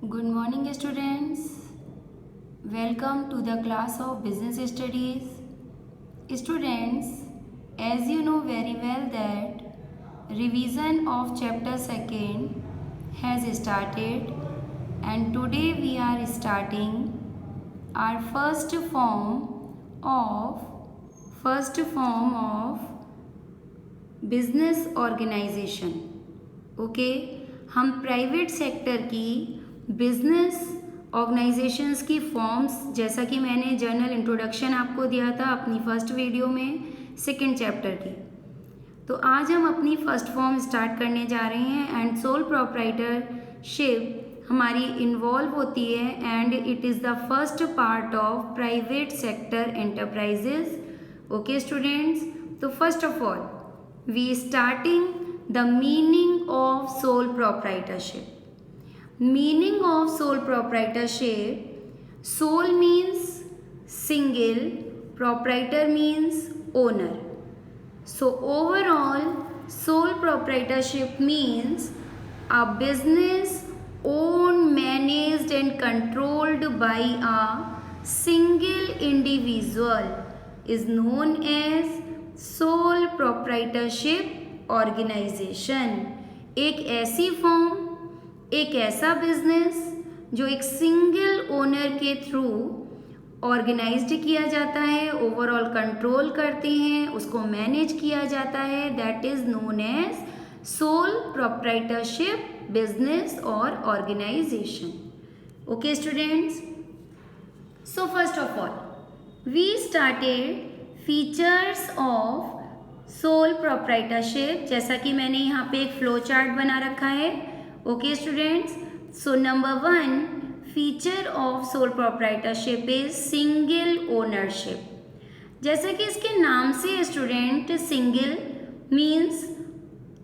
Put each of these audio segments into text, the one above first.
Good morning students. Welcome to the class of business studies. Students, as you know very well that revision of chapter 2nd has started and today we are starting our first form of business organization. Okay हम private sector की business organisations की forms, जैसा कि मैंने journal introduction आपको दिया था अपनी फर्स्ट वीडियो में सेकंड चैप्टर की, तो आज हम अपनी फर्स्ट फॉर्म स्टार्ट करने जा रहे हैं एंड सोल प्रोप्राइटरशिप हमारी इन्वॉल्व होती है and it is the first part of private sector enterprises. Okay students, तो first of all we starting the meaning of sole proprietorship. Meaning of sole proprietorship: sole means single, proprietor means owner. So overall sole proprietorship means a business owned, managed and controlled by a single individual is known as sole proprietorship organization. एक ऐसी form, एक ऐसा business जो एक single owner के through organized किया जाता है, ओवरऑल कंट्रोल करते हैं, उसको मैनेज किया जाता है, that is known as sole proprietorship business और organisation. Okay students, so first of all we started features of sole proprietorship. जैसा कि मैंने यहाँ पे एक फ्लो चार्ट बना रखा है. Okay students, so number 1 feature of sole proprietorship is single ownership. जैसे कि इसके नाम से student single means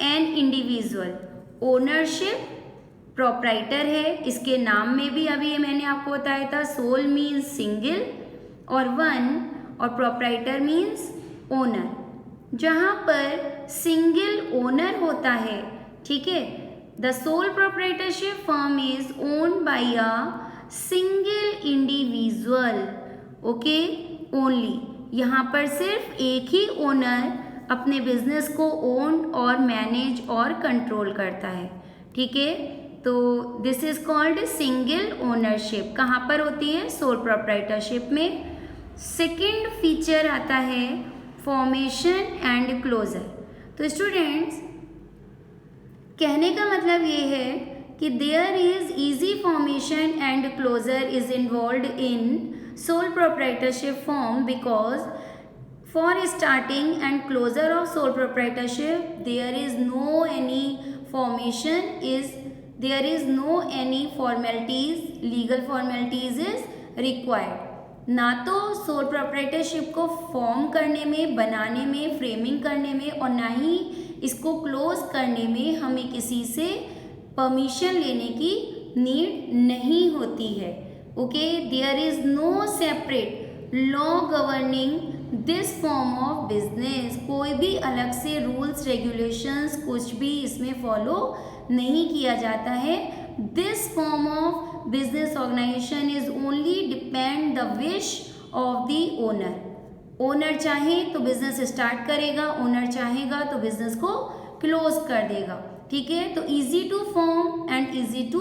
an individual, ownership proprietor है, इसके नाम में भी अभी मैंने आपको बताया था सोल मीन्स सिंगल और वन और प्रोप्राइटर मीन्स ओनर. जहाँ पर सिंगल ओनर होता है, ठीक है, the sole proprietorship firm is owned by a single individual. Okay, only, यहाँ पर सिर्फ एक ही ओनर अपने बिजनेस को ओन और मैनेज और कंट्रोल करता है. ठीक है, तो this is called single ownership. कहाँ पर होती है? सोल प्रोप्राइटरशिप में. सेकेंड फीचर आता है फॉर्मेशन एंड क्लोजर. तो स्टूडेंट्स, कहने का मतलब ये है कि there is easy formation and closure is involve in sole proprietorship form because for starting and closure of sole proprietorship there is no any formation, there is no any formalities, legal formalities is required. ना तो sole proprietorship को form करने में, बनाने में, framing करने में और ना ही इसको क्लोज करने में हमें किसी से परमिशन लेने की नीड नहीं होती है. Okay, there is no separate law governing this form of business. कोई भी अलग से रूल्स रेगुलेशंस कुछ भी इसमें फॉलो नहीं किया जाता है. This form of business organization is only depend the wish of the owner. Owner चाहे तो बिजनेस स्टार्ट करेगा, ओनर चाहेगा तो बिजनेस को क्लोज कर देगा. ठीक है, तो easy to form and easy to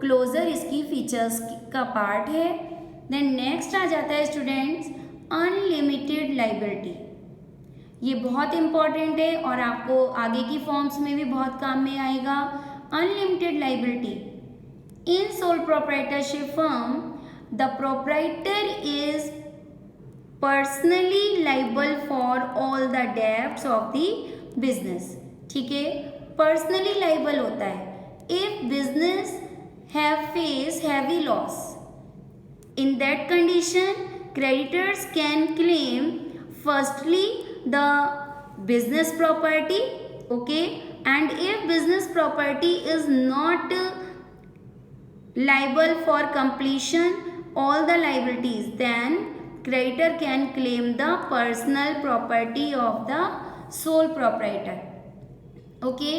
closure इसकी फीचर्स का पार्ट है. देन नेक्स्ट आ जाता है स्टूडेंट्स अनलिमिटेड लाइबिलिटी. ये बहुत इंपॉर्टेंट है और आपको आगे की फॉर्म्स में भी बहुत काम में आएगा. Unlimited liability. In sole proprietorship firm, the proprietor is personally liable for all the debts of the business. ठीक है, personally liable होता है. If business have faced heavy loss, in that condition, creditors can claim firstly the business property, okay, and if business property is not liable for completion all the liabilities, then creditor can claim the personal property of the sole proprietor. Okay,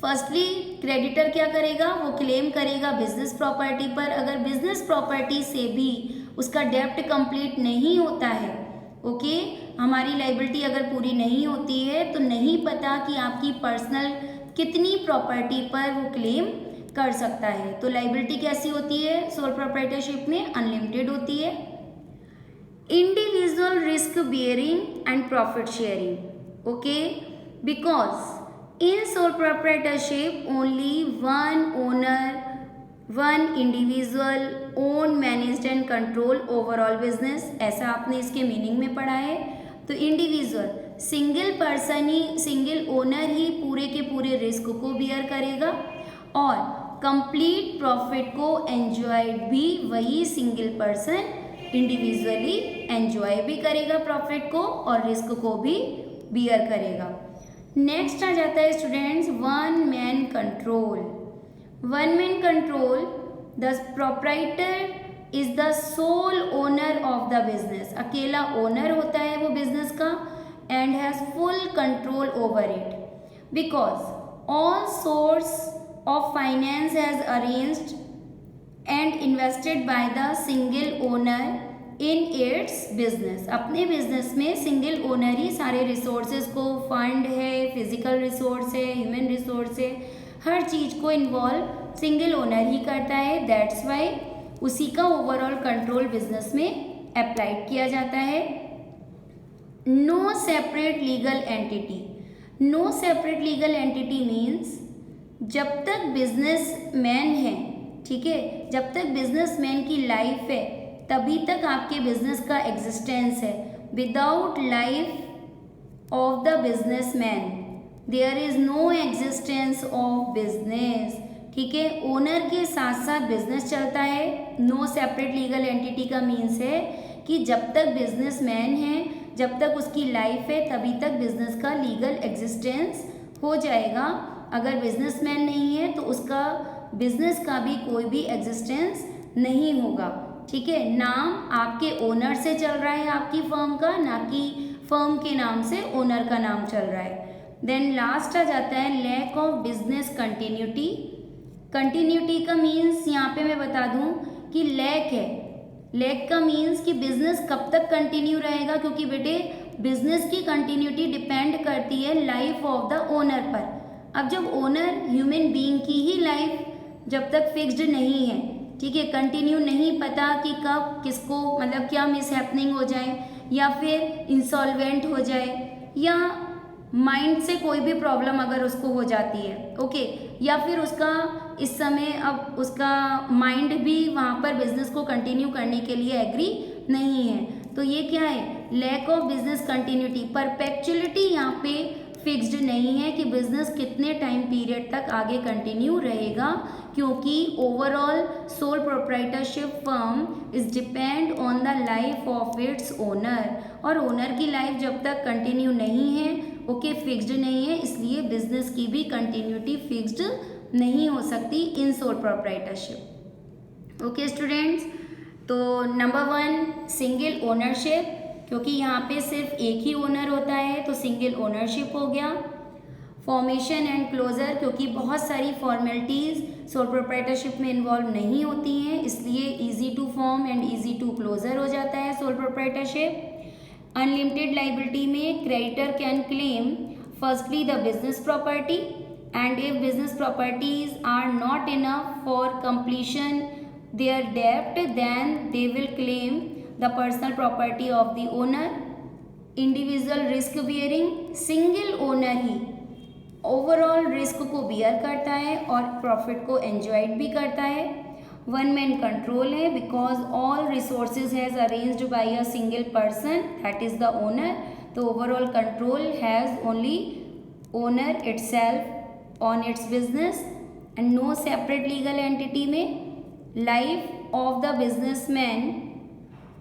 firstly creditor क्या करेगा, वो claim करेगा business property पर। अगर business property से भी उसका डेप्ट complete नहीं होता है, ओके, हमारी लाइबिलिटी अगर पूरी नहीं होती है तो नहीं पता कि आपकी पर्सनल कितनी प्रॉपर्टी पर वो क्लेम कर सकता है। तो लाइबिलिटी कैसी होती है सोल प्रोप्राइटरशिप में, अनलिमिटेड होती है। Individual risk bearing and profit sharing, okay, because in sole proprietorship only one owner, one individual own, managed and control overall business, ऐसा आपने इसके मीनिंग में पढ़ा है। तो इंडिविजुअल सिंगल पर्सन ही, सिंगल ओनर ही पूरे के पूरे रिस्क को बियर करेगा और कंप्लीट प्रॉफिट को एंजॉय भी वही सिंगल पर्सन इंडिविजुअली एंजॉय भी करेगा प्रॉफिट को और रिस्क को भी बियर करेगा। नेक्स्ट आ जाता है students one man control. One man control, the proprietor is the sole owner of the business, अकेला ओनर होता है वो बिजनेस का and has full control over it because all source of finance has arranged and invested by the single owner in its business. अपने business में single owner ही सारे resources को, फंड है, फिजिकल रिसोर्स है, ह्यूमन रिसोर्स है, हर चीज को इन्वॉल्व सिंगल ओनर ही करता है। दैट्स वाई उसी का ओवरऑल कंट्रोल बिजनेस में अप्लाइड किया जाता है। No separate legal entity, no separate legal entity means जब तक बिजनेस मैन है, ठीक है, जब तक बिजनेस मैन की लाइफ है तभी तक आपके बिजनेस का एग्जिस्टेंस है। Without life of the business man there is no existence of business, ठीक है। ओनर के साथ साथ बिजनेस चलता है। नो सेपरेट लीगल एंटिटी का मीन्स है कि जब तक बिजनेस मैन है, जब तक उसकी लाइफ है तभी तक बिजनेस का लीगल एग्जिस्टेंस हो जाएगा। अगर बिजनेस मैन नहीं है तो उसका बिजनेस का भी कोई भी एग्जिस्टेंस नहीं होगा, ठीक है। नाम आपके ओनर से चल रहा है आपकी फर्म का, ना कि फर्म के नाम से ओनर का नाम चल रहा है। देन लास्ट आ जाता है lack of business continuity. Continuity का मीन्स यहाँ पे मैं बता दूँ कि लैक है। लैक का मीन्स कि बिजनेस कब तक कंटिन्यू रहेगा, क्योंकि बेटे बिजनेस की कंटिन्यूटी डिपेंड करती है लाइफ ऑफ द ओनर पर। अब जब ओनर ह्यूमन बीइंग की ही लाइफ जब तक फिक्स्ड नहीं है, ठीक है, कंटिन्यू नहीं पता कि कब किसको मतलब क्या मिस हैपनिंग हो जाए या फिर इंसॉल्वेंट हो जाए या माइंड से कोई भी प्रॉब्लम अगर उसको हो जाती है, ओके, या फिर उसका इस समय अब उसका माइंड भी वहाँ पर बिजनेस को कंटिन्यू करने के लिए एग्री नहीं है, तो ये क्या है, लैक ऑफ बिजनेस कंटिन्यूटी। परपेचुअलिटी यहाँ पे फिक्स्ड नहीं है कि बिजनेस कितने टाइम पीरियड तक आगे कंटिन्यू रहेगा, क्योंकि overall sole proprietorship firm is depend on the life of its owner, और ओनर की लाइफ जब तक कंटिन्यू नहीं है, ओके, फिक्स्ड नहीं है, इसलिए बिजनेस की भी कंटिन्यूटी फिक्स्ड नहीं हो सकती इन सोल प्रोप्राइटरशिप। ओके स्टूडेंट्स, तो नंबर 1 सिंगल ओनरशिप, क्योंकि यहाँ पे सिर्फ एक ही ओनर होता है तो सिंगल ओनरशिप हो गया। फॉर्मेशन एंड क्लोजर, क्योंकि बहुत सारी फॉर्मेलिटीज़ सोल प्रोप्राइटरशिप में इन्वॉल्व नहीं होती हैं, इसलिए easy to form and easy to closure हो जाता है सोल प्रोप्राइटरशिप। अनलिमिटेड लाइबिलिटी में creditor can claim firstly the business property and if business properties are not enough for completion their डेप्ट then they will claim the personal property of the owner. Individual risk bearing, single owner ही overall risk को bear करता है और profit को enjoyed भी करता है। वन मैन कंट्रोल है because all resources has arranged by a single person that is the owner, तो overall control has only owner itself on its business and no separate legal entity में life of the businessman,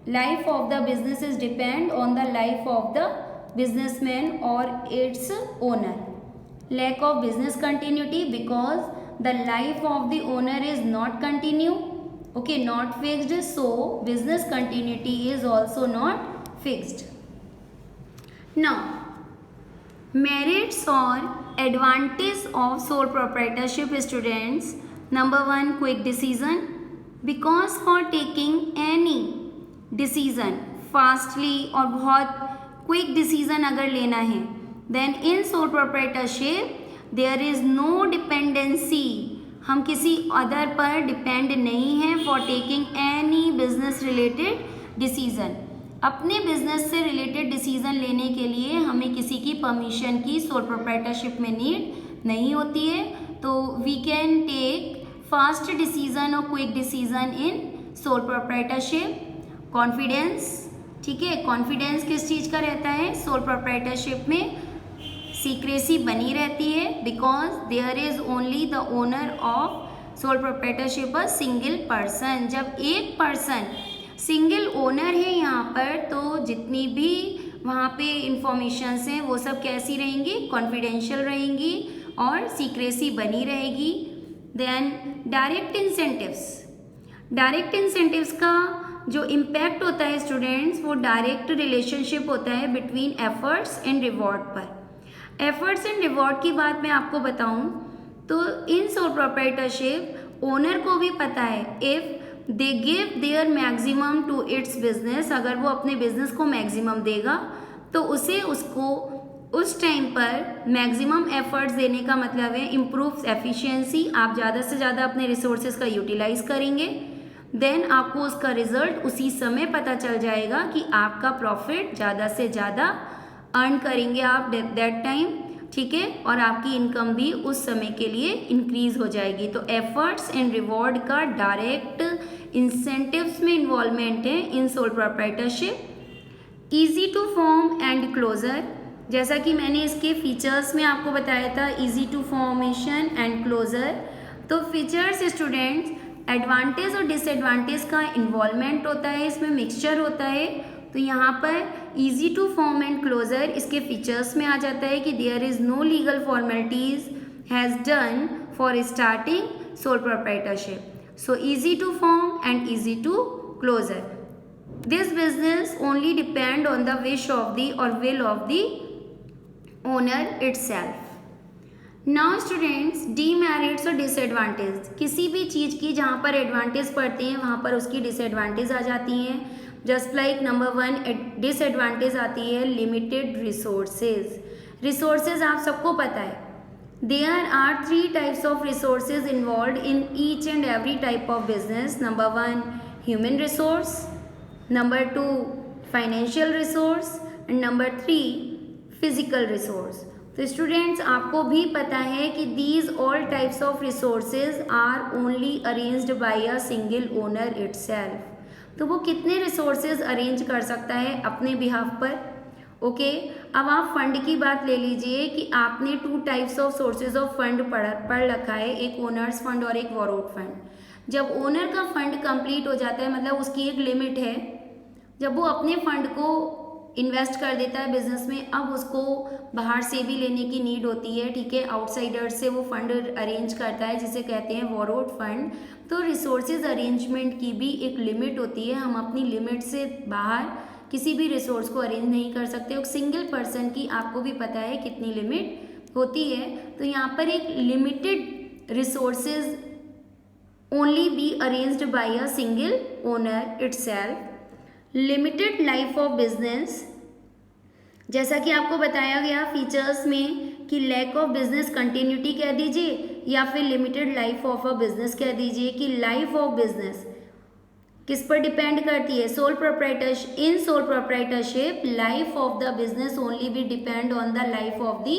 life of the business is depend on the life of the businessman or its owner. Lack of business continuity because the life of the owner is not continue, okay, not fixed, so business continuity is also not fixed. Now merits or advantage of sole proprietorship students, number 1 quick decision, because for taking any decision fastly और बहुत quick decision अगर लेना है, then in sole proprietorship there is no dependency, हम किसी other पर depend नहीं हैं for taking any business related decision. अपने बिजनेस से रिलेटेड डिसीजन लेने के लिए हमें किसी की परमिशन की सोल प्रोप्राइटरशिप में नीड नहीं होती है, तो we can take fast decision और quick decision in sole proprietorship. Confidence, ठीक है, कॉन्फिडेंस किस चीज़ का रहता है सोल प्रोप्राइटरशिप में? सीक्रेसी बनी रहती है, because there is only the owner of sole proprietorship a single person. जब एक पर्सन सिंगल ओनर है यहाँ पर, तो जितनी भी वहाँ पे इंफॉर्मेशंस हैं वो सब कैसी रहेंगी? कॉन्फिडेंशियल रहेंगी और सीक्रेसी बनी रहेगी। Then direct incentives, direct incentives का जो इम्पैक्ट होता है स्टूडेंट्स, वो डायरेक्ट रिलेशनशिप होता है बिटवीन एफर्ट्स एंड रिवॉर्ड पर। एफर्ट्स एंड रिवॉर्ड की बात मैं आपको बताऊं तो इन सोल प्रोप्राइटरशिप ओनर को भी पता है, if they give their maximum to its business, अगर वो अपने बिजनेस को मैक्सिमम देगा तो उसे उसको उस टाइम पर मैक्सिमम एफर्ट्स देने का मतलब है इम्प्रूव एफिशिएंसी, आप ज़्यादा से ज़्यादा अपने रिसोर्सेज का यूटिलाइज करेंगे, देन आपको उसका रिजल्ट उसी समय पता चल जाएगा कि आपका प्रॉफिट ज़्यादा से ज़्यादा अर्न करेंगे आप दैट टाइम, ठीक है, और आपकी इनकम भी उस समय के लिए इंक्रीज हो जाएगी। तो एफर्ट्स एंड रिवॉर्ड का डायरेक्ट इंसेंटिव्स में इन्वॉल्वमेंट है in sole proprietorship. Easy to form and closure, जैसा कि मैंने इसके फीचर्स में आपको बताया था, easy to formation and closure. तो फीचर्स स्टूडेंट्स, एडवांटेज और डिसएडवांटेज का इन्वॉल्वमेंट होता है, इसमें मिक्सचर होता है। तो यहाँ पर easy to form and closure इसके फीचर्स में आ जाता है कि there is no legal formalities has done for starting sole proprietorship, so easy to form and easy to closure. This business only depend on the wish of the और will of the owner itself. Now students, demerits और disadvantage, किसी भी चीज़ की जहाँ पर advantage पड़ते हैं वहाँ पर उसकी डिसएडवांटेज आ जाती हैं। जस्ट लाइक नंबर 1 डिसएडवांटेज आती है लिमिटेड रिसोर्सेज। रिसोर्सेज आप सबको पता है, there are 3 types of resources involve in each and every type of business. Number 1 human resource, number 2 financial resource and number 3 physical resource. तो students आपको भी पता है कि these all types of resources are only arranged by a single owner itself. तो वो कितने resources arrange कर सकता है अपने बिहाफ पर? ओके, अब आप फंड की बात ले लीजिए कि आपने 2 types of sources of fund पढ़ रखा है, एक ओनर्स फंड और एक बोरोड फंड। जब ओनर का फंड कंप्लीट हो जाता है, मतलब उसकी एक लिमिट है, जब वो अपने फंड को इन्वेस्ट कर देता है बिजनेस में, अब उसको बाहर से भी लेने की नीड होती है, ठीक है, आउटसाइडर से वो फंड अरेंज करता है जिसे कहते हैं बोरोड फंड। तो रिसोर्सेज अरेंजमेंट की भी एक लिमिट होती है, हम अपनी लिमिट से बाहर किसी भी रिसोर्स को अरेंज नहीं कर सकते। एक सिंगल पर्सन की आपको भी पता है कितनी लिमिट होती है। तो यहाँ पर एक limited resources only be arranged by a single owner itself. Limited life of business, जैसा कि आपको बताया गया फीचर्स में कि लैक ऑफ बिजनेस कंटिन्यूटी कह दीजिए या फिर limited life of a business कह दीजिए, कि लाइफ ऑफ बिजनेस किस पर डिपेंड करती है? Sole proprietorship. In sole proprietorship life of the business only भी depend on the life of the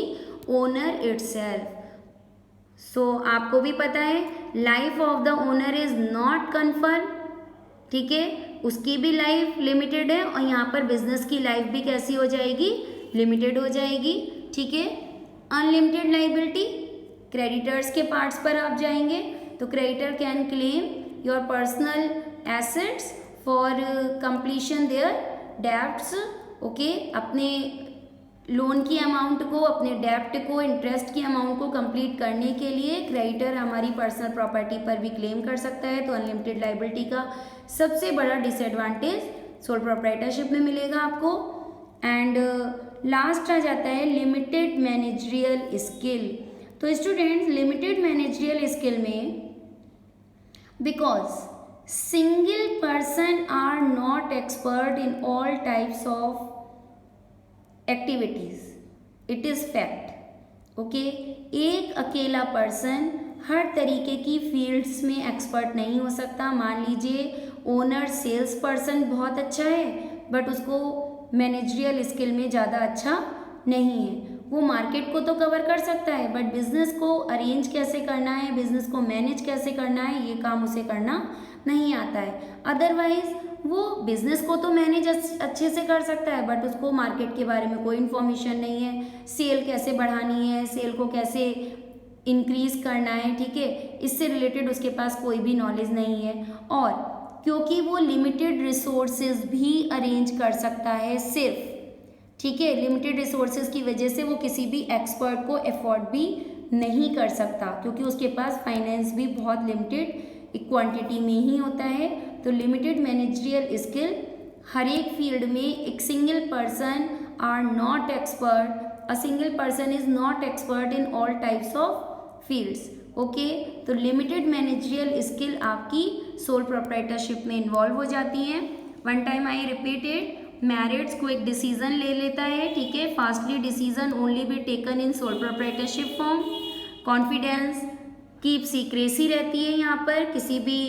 owner itself. So आपको भी पता है life of the owner is not confirm, ठीक है, उसकी भी लाइफ लिमिटेड है और यहाँ पर बिजनेस की लाइफ भी कैसी हो जाएगी? लिमिटेड हो जाएगी, ठीक है। अनलिमिटेड लाइबिलिटी, क्रेडिटर्स के पार्ट्स पर आप जाएंगे तो creditor can claim your personal assets for completion their debts, okay, अपने लोन की अमाउंट को, अपने डेप्ट को, इंटरेस्ट की अमाउंट को कंप्लीट करने के लिए क्रेडिटर हमारी पर्सनल प्रॉपर्टी पर भी क्लेम कर सकता है। तो अनलिमिटेड लाइबिलिटी का सबसे बड़ा डिसएडवांटेज सोल प्रोप्राइटरशिप में मिलेगा आपको। एंड लास्ट आ जाता है लिमिटेड मैनेजरियल स्किल। तो स्टूडेंट्स लिमिटेड मैनेजरियल स्किल में because single person are not expert in all types of activities, it is fact. Okay, एक अकेला पर्सन हर तरीके की फील्ड्स में एक्सपर्ट नहीं हो सकता। मान लीजिए ओनर सेल्स पर्सन बहुत अच्छा है बट उसको मैनेजरियल स्किल में ज़्यादा अच्छा नहीं है। वो मार्केट को तो कवर कर सकता है बट बिजनेस को अरेंज कैसे करना है, बिजनेस को मैनेज कैसे करना है, ये काम उसे करना नहीं आता है। अदरवाइज वो बिजनेस को तो मैनेज अच्छे से कर सकता है बट उसको मार्केट के बारे में कोई इन्फॉर्मेशन नहीं है, सेल कैसे बढ़ानी है, सेल को कैसे इंक्रीज करना है, ठीक है, इससे रिलेटेड उसके पास कोई भी नॉलेज नहीं है। और क्योंकि वो लिमिटेड रिसोर्सेज भी अरेंज कर सकता है सिर्फ, ठीक है, लिमिटेड रिसोर्सेज की वजह से वो किसी भी एक्सपर्ट को अफोर्ड भी नहीं कर सकता क्योंकि उसके पास फाइनेंस भी बहुत लिमिटेड क्वांटिटी में ही होता है। तो लिमिटेड मैनेजरियल स्किल हर एक फील्ड में एक single person are not expert, a single person is not expert in all types of fields. Okay, तो लिमिटेड मैनेजरियल स्किल आपकी सोल प्रोप्राइटरशिप में इन्वॉल्व हो जाती हैं। One time I repeated, merits quick decision ले लेता है, ठीक है, fastly decision only be taken in sole proprietorship form, confidence keep secrecy रहती है, यहाँ पर किसी भी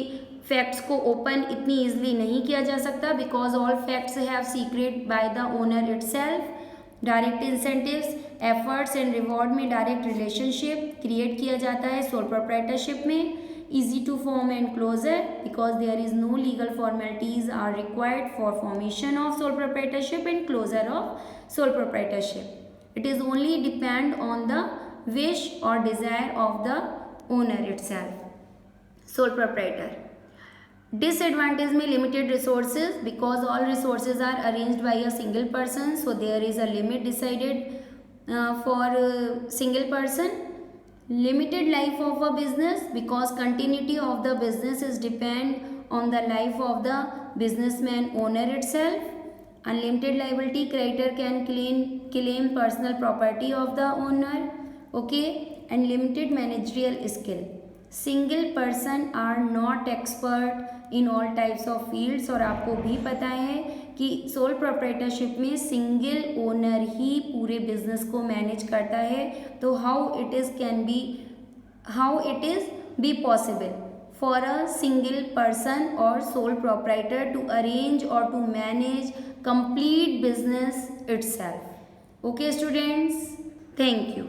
फैक्ट्स को ओपन इतनी ईजिली नहीं किया जा सकता because all facts have secret by the owner itself. Direct incentives, efforts and reward में डायरेक्ट रिलेशनशिप क्रिएट किया जाता है सोल प्रोप्राइटरशिप में। easy to form and closure because there is no legal formalities are required for formation of sole proprietorship and closure of sole proprietorship. It is only depend on the wish or desire of the owner itself, sole proprietor. Disadvantage में limited resources because all resources are arranged by a single person, so there is a limit decided for single person. Limited life of a business because continuity of the business is depend on the life of the businessman owner itself. Unlimited liability, creditor can claim personal property of the owner. Okay, and limited managerial skill, single person are not expert in all types of fields। और आपको भी पता है कि sole proprietorship में single owner ही पूरे business को मैनेज करता है। तो how it is be possible for a single person और सोल प्रोप्राइटर टू अरेंज और to manage complete business itself. Okay students, thank you.